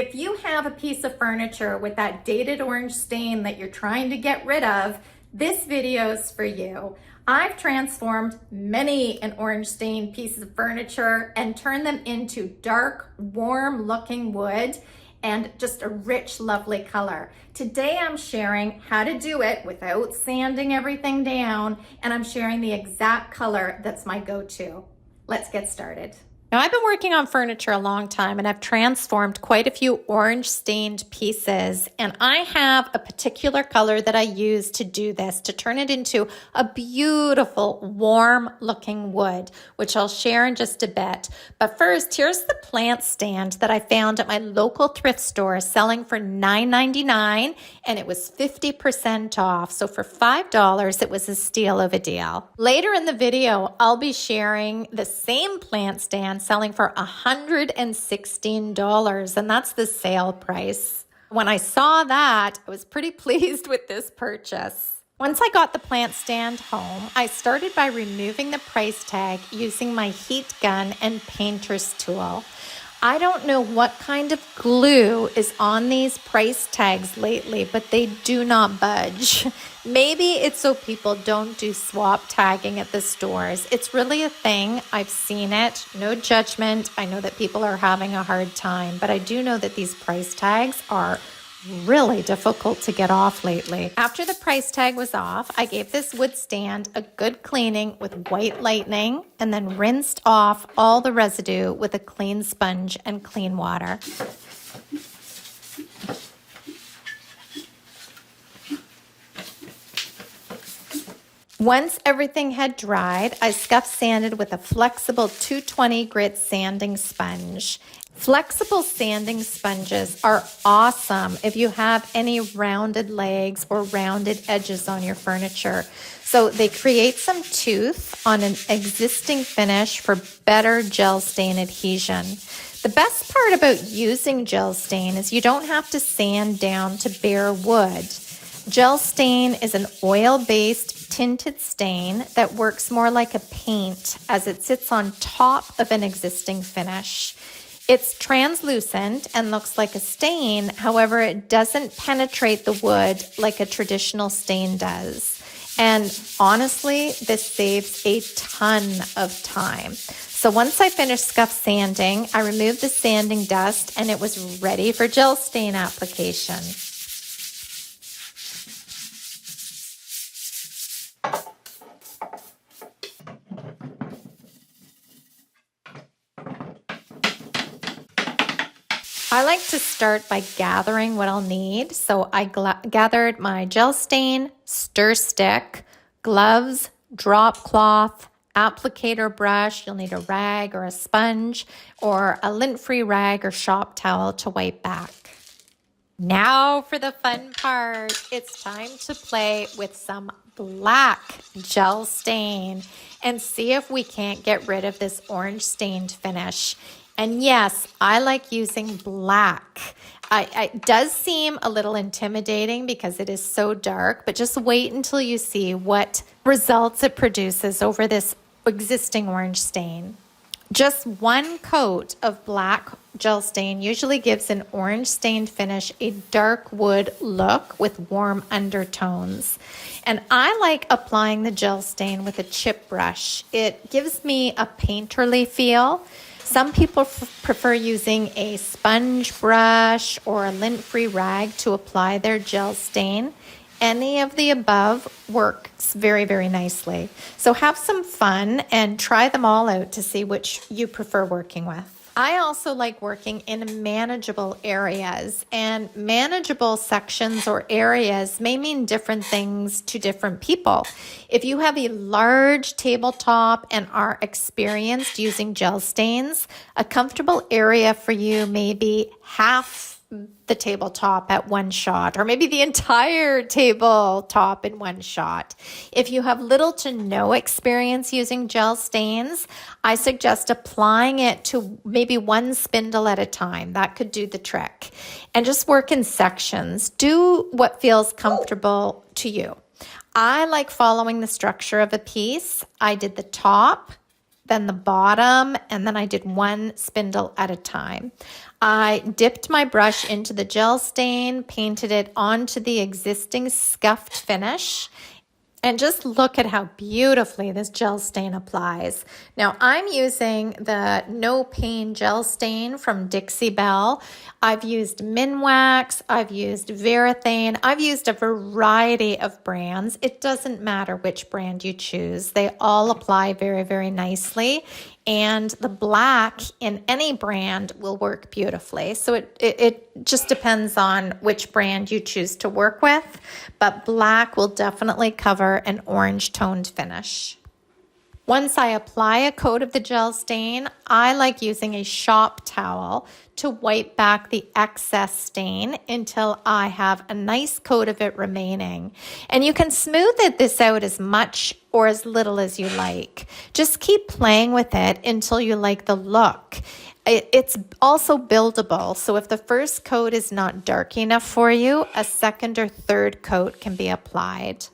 If you have a piece of furniture with that dated orange stain that you're trying to get rid of, this video is for you. I've transformed many an orange stained pieces of furniture and turned them into dark, warm looking wood and just a rich, lovely color. Today I'm sharing how to do it without sanding everything down, and I'm sharing the exact color that's my go-to. Let's get started. Now, I've been working on furniture a long time, and I've transformed quite a few orange stained pieces, and I have a particular color that I use to do this, to turn it into a beautiful warm looking wood, which I'll share in just a bit. But first, here's the plant stand that I found at my local thrift store selling for $9.99, and it was 50% off. So for $5, it was a steal of a deal. Later in the video, I'll be sharing the same plant stand selling for $116, and that's the sale price. When I saw that, I was pretty pleased with this purchase. Once I got the plant stand home, I started by removing the price tag using my heat gun and painter's tool. I don't know what kind of glue is on these price tags lately, but they do not budge. Maybe it's so people don't do swap tagging at the stores. It's really a thing. I've seen it. No judgment. I know that people are having a hard time, but I do know that these price tags are really difficult to get off lately. After the price tag was off, I gave this wood stand a good cleaning with white lightning and then rinsed off all the residue with a clean sponge and clean water. Once everything had dried, I scuff sanded with a flexible 220 grit sanding sponge. Flexible sanding sponges are awesome if you have any rounded legs or rounded edges on your furniture. So they create some tooth on an existing finish for better gel stain adhesion. The best part about using gel stain is you don't have to sand down to bare wood. Gel stain is an oil-based tinted stain that works more like a paint as it sits on top of an existing finish. It's translucent and looks like a stain, however, it doesn't penetrate the wood like a traditional stain does. And honestly, this saves a ton of time. So once I finished scuff sanding, I removed the sanding dust and it was ready for gel stain application. I like to start by gathering what I'll need. So I gathered my gel stain, stir stick, gloves, drop cloth, applicator brush. You'll need a rag or a sponge or a lint-free rag or shop towel to wipe back. Now for the fun part. It's time to play with some black gel stain and see if we can't get rid of this orange stained finish. And yes, I like using black. It does seem a little intimidating because it is so dark, but just wait until you see what results it produces over this existing orange stain. Just one coat of black gel stain usually gives an orange stained finish a dark wood look with warm undertones. And I like applying the gel stain with a chip brush. It gives me a painterly feel. Some people prefer using a sponge brush or a lint-free rag to apply their gel stain. Any of the above works very, very nicely. So have some fun and try them all out to see which you prefer working with. I also like working in manageable areas, and manageable sections or areas may mean different things to different people. If you have a large tabletop and are experienced using gel stains, a comfortable area for you may be half the tabletop at one shot, or maybe the entire tabletop in one shot. If you have little to no experience using gel stains, I suggest applying it to maybe one spindle at a time. That could do the trick. And just work in sections. Do what feels comfortable to you. I like following the structure of a piece. I did the top, then the bottom, and then I did one spindle at a time. I dipped my brush into the gel stain, painted it onto the existing scuffed finish, and just look at how beautifully this gel stain applies. Now I'm using the No Pain gel stain from Dixie Belle. I've used Minwax, I've used Varathane, I've used a variety of brands. It doesn't matter which brand you choose. They all apply very, very nicely. And the black in any brand will work beautifully. So it just depends on which brand you choose to work with, but black will definitely cover an orange toned finish. Once I apply a coat of the gel stain, I like using a shop towel to wipe back the excess stain until I have a nice coat of it remaining. And you can smooth this out as much or as little as you like. Just keep playing with it until you like the look. It's also buildable, so if the first coat is not dark enough for you, a second or third coat can be applied.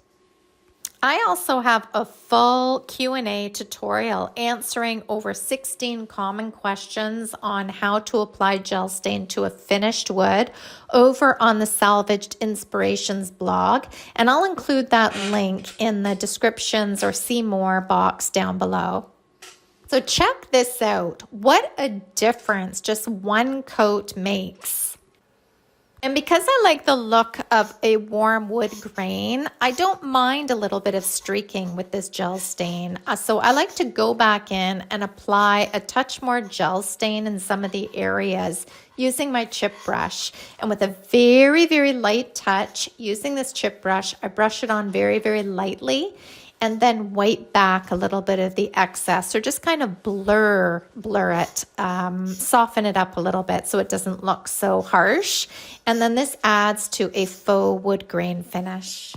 I also have a full Q&A tutorial answering over 16 common questions on how to apply gel stain to a finished wood over on the Salvaged Inspirations blog, and I'll include that link in the descriptions or see more box down below. So check this out. What a difference just one coat makes. And because I like the look of a warm wood grain, I don't mind a little bit of streaking with this gel stain. So I like to go back in and apply a touch more gel stain in some of the areas using my chip brush. And with a very, very light touch, using this chip brush, I brush it on very, very lightly and then wipe back a little bit of the excess, or just kind of blur it, soften it up a little bit so it doesn't look so harsh. And then this adds to a faux wood grain finish.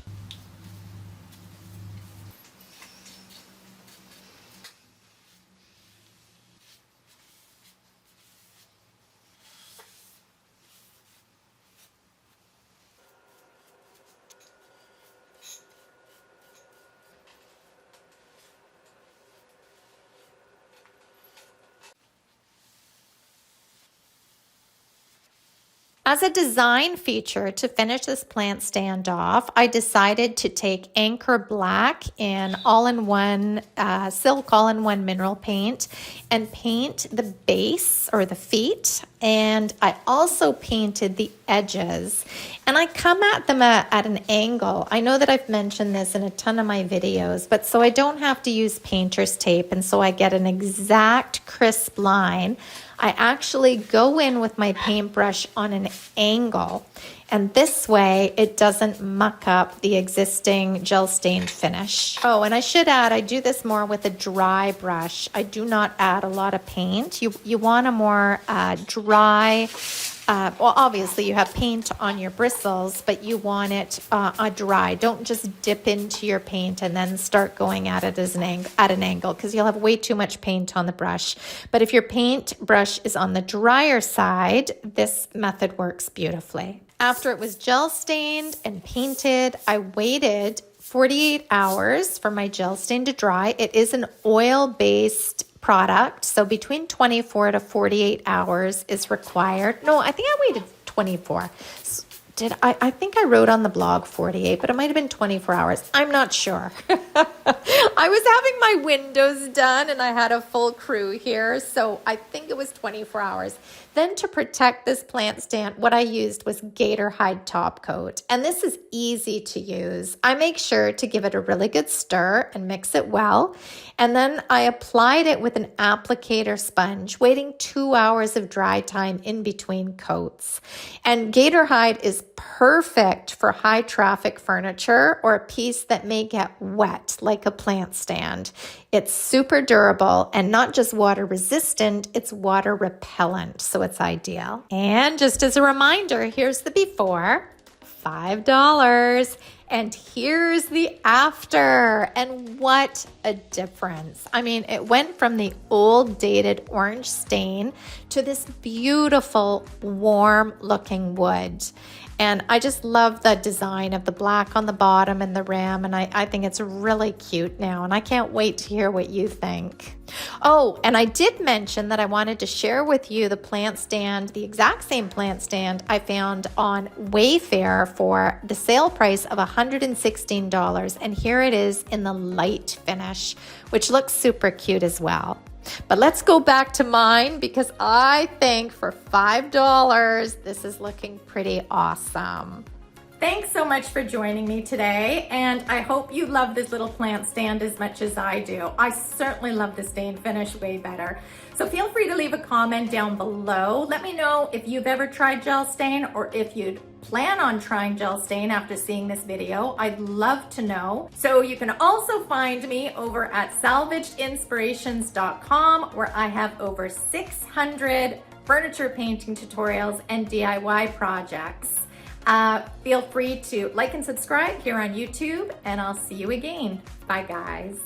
As a design feature to finish this plant stand off, I decided to take Anchor Black in all-in-one silk all-in-one mineral paint and paint the base or the feet. And I also painted the edges. And I come at them at an angle. I know that I've mentioned this in a ton of my videos, but so I don't have to use painter's tape and so I get an exact crisp line, I actually go in with my paintbrush on an angle, and this way it doesn't muck up the existing gel stained finish. Oh, and I should add, I do this more with a dry brush. I do not add a lot of paint. You want a more dry, well, obviously you have paint on your bristles, but you want it dry. Don't just dip into your paint and then start going at it at an angle, because you'll have way too much paint on the brush. But if your paint brush is on the drier side, this method works beautifully. After it was gel stained and painted, I waited 48 hours for my gel stain to dry. It is an oil-based product, so between 24 to 48 hours is required. No, I think I waited 24. I think I wrote on the blog 48, but it might have been 24 hours. I'm not sure. I was having my windows done and I had a full crew here, so I think it was 24 hours. Then to protect this plant stand, what I used was Gator Hide top coat. And this is easy to use. I make sure to give it a really good stir and mix it well. And then I applied it with an applicator sponge, waiting 2 hours of dry time in between coats. And Gator Hide is perfect for high traffic furniture or a piece that may get wet like a plant stand. It's super durable and not just water resistant, it's water repellent, so it's ideal. And just as a reminder, here's the before, $5. And here's the after, and what a difference. I mean, it went from the old dated orange stain to this beautiful warm looking wood. And I just love the design of the black on the bottom and the rim, and I think it's really cute now, and I can't wait to hear what you think. Oh, and I did mention that I wanted to share with you the plant stand, the exact same plant stand I found on Wayfair for the sale price of $116, and here it is in the light finish, which looks super cute as well. But let's go back to mine because I think for $5, this is looking pretty awesome. Thanks so much for joining me today, and I hope you love this little plant stand as much as I do. I certainly love the stain finish way better. So feel free to leave a comment down below. Let me know if you've ever tried gel stain or if you'd plan on trying gel stain after seeing this video. I'd love to know. So you can also find me over at salvagedinspirations.com, where I have over 600 furniture painting tutorials and DIY projects. Feel free to like and subscribe here on YouTube, and I'll see you again. Bye, guys.